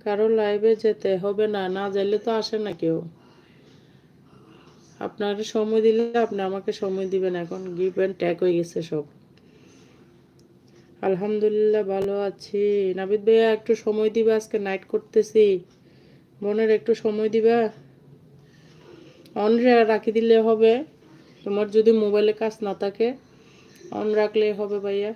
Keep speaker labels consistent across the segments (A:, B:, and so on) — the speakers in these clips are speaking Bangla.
A: কারো লাইভে যেতে হবে না, না যাইলে তো আসে না কেউ। আপনাকে সময় দিলে আপনি আমাকে সময় দিবেন। এখন গিভ অ্যান্ড ট্যাগ হয়ে গেছে সব। আলহামদুলিল্লাহ ভালো আছি। নাবিদ ভাইয়া একটু সময় দিবা, আজকে নাইট করতেছি। বোনের একটু সময় দিবা। অন রাখি দিলে হবে। তোমার যদি মোবাইলে কাজ না থাকে অন রাখলে হবে ভাইয়া।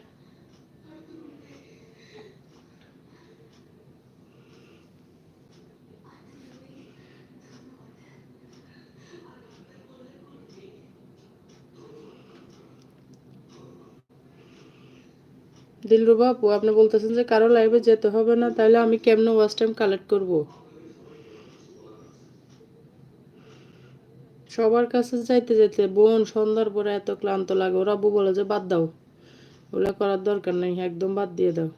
A: দিলরুবা আপু, আপনি বলতেছেন যে কারো লাইভে যেতে হবে না, তাহলে আমি কেমনে ওয়াচ টাইম কালেক্ট করব? সবার কাছে যাইতে যেতে বোন সন্ধ্যার পরে এত ক্লান্ত লাগে। ওরা আব্বু বলে যে বাদ দাও, ওগুলো করার দরকার নেই, একদম বাদ দিয়ে দাও।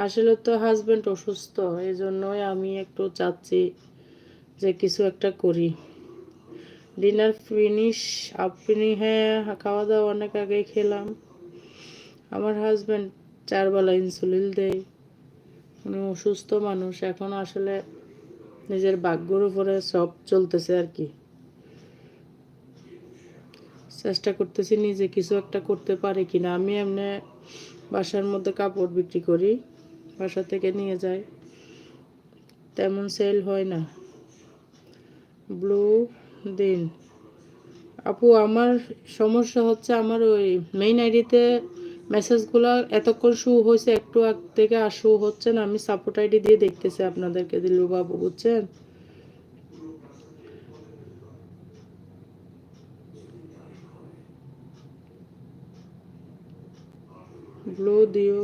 A: আসলে তো হাজবেন্ড অসুস্থ, এই জন্যই আমি একটু চাচ্ছি যে কিছু একটা করি। ডিনার ফিনিশ আপনি? হ্যাঁ, খাওয়া দাওয়া অনেক আগেই খেলাম। আমার হাজবেন্ড 4 বেলা ইনসুলিন দেয়। উনি অসুস্থ মানুষ, এখন আসলে নিজের ভাগ্যের উপরে সব চলতেছে আর কি। চেষ্টা করতেছি নিজে কিছু একটা করতে পারি কিনা। আমি এমনি বাসার মধ্যে কাপড় বিক্রি করি, বাসা থেকে নিয়ে যাই, তেমন সেল হয় না। ব্লু দিন আপু, আমার সমস্যা হচ্ছে আমার ওই মেইন আইডিতে মেসেজগুলো এতক্ষণ শো হয়েছে, একটু আগ থেকে আর শো হচ্ছে না। আমি সাপোর্ট আইডি দিয়ে দেখতেছি আপনাদেরকে দিলু বাবু, বুঝছেন? ব্লু দিও,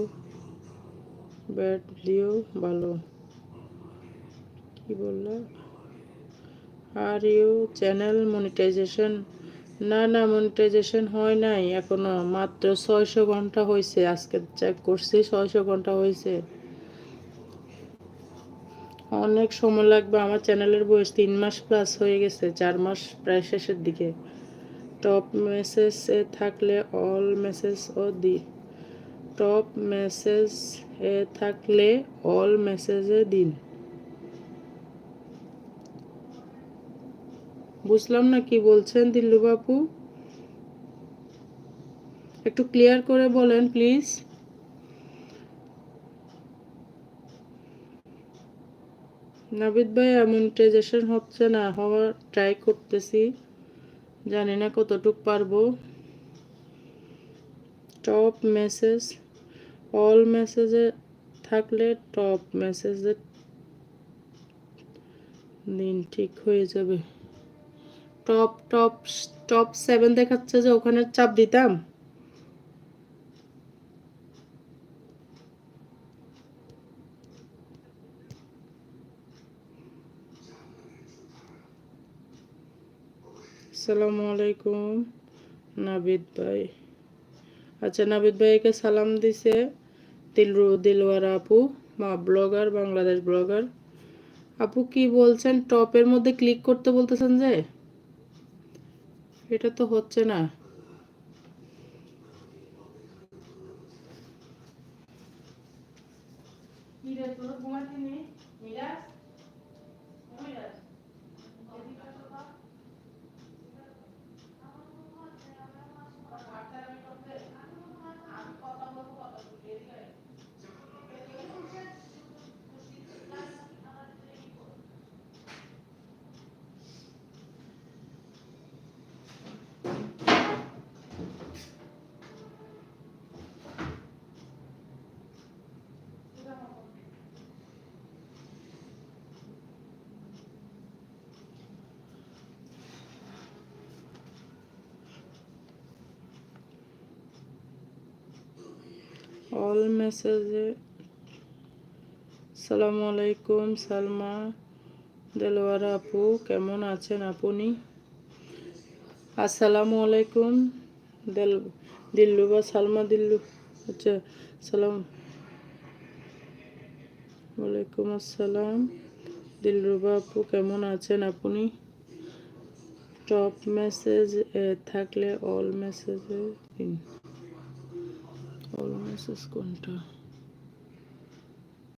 A: ব্যাড দিও, ভালো। কি বললো? Are you channel monetization? না না, মনিটাইজেশন হয় নাই এখনো, মাত্র 600 ঘন্টা হয়েছে। আজকে চেক করছি 600 ঘন্টা হয়েছে। অনেক সময় লাগবে। আমার চ্যানেলের বয়স 3 মাস প্লাস হয়ে গেছে, 4 মাস প্রায় শেষের দিকে। টপ মেসেজ এ থাকলে অল মেসেজ ও দি। টপ মেসেজ এ থাকলে অল মেসেজে দিন। বুঝলাম না কি বলছেন দিল্লু বাপু, একটু ক্লিয়ার করে বলেন প্লিজ। নাবিদ ভাই, মনিটাইজেশন হচ্ছে না, হওয়ার ট্রাই করতেছি, জানি না কতটুক পারবো। টপ মেসেজ অল মেসেজে থাকলে টপ মেসেজে দিন, ঠিক হয়ে যাবে। টপ টপ টপ 7 দেখাচ্ছে যে, ওখানে চাপ দিতাম। আসসালামু আলাইকুম নাবিদ ভাই। আচ্ছা, নাবিদ ভাইকে সালাম দিছে দিলওয়ারা আপু, মা ব্লগার, বাংলাদেশ ব্লগার আপু। কি বলছেন? টপের মধ্যে ক্লিক করতে বলতেছেন যে? এটা তো হচ্ছে না। অল মেসেজে। আসসালামু আলাইকুম সালমা দেলোয়ারা আপু, কেমন আছেন আপনি? আসসালামু আলাইকুম দিল্লু বা সালমা দিল্লু। আচ্ছা, সালাম ওয়ালাইকুম আসসালাম দিলরুবা আপু, কেমন আছেন আপনি? টপ মেসেজ এ থাকলে অল মেসেজে দিন। অল মেসেজ কোনটা?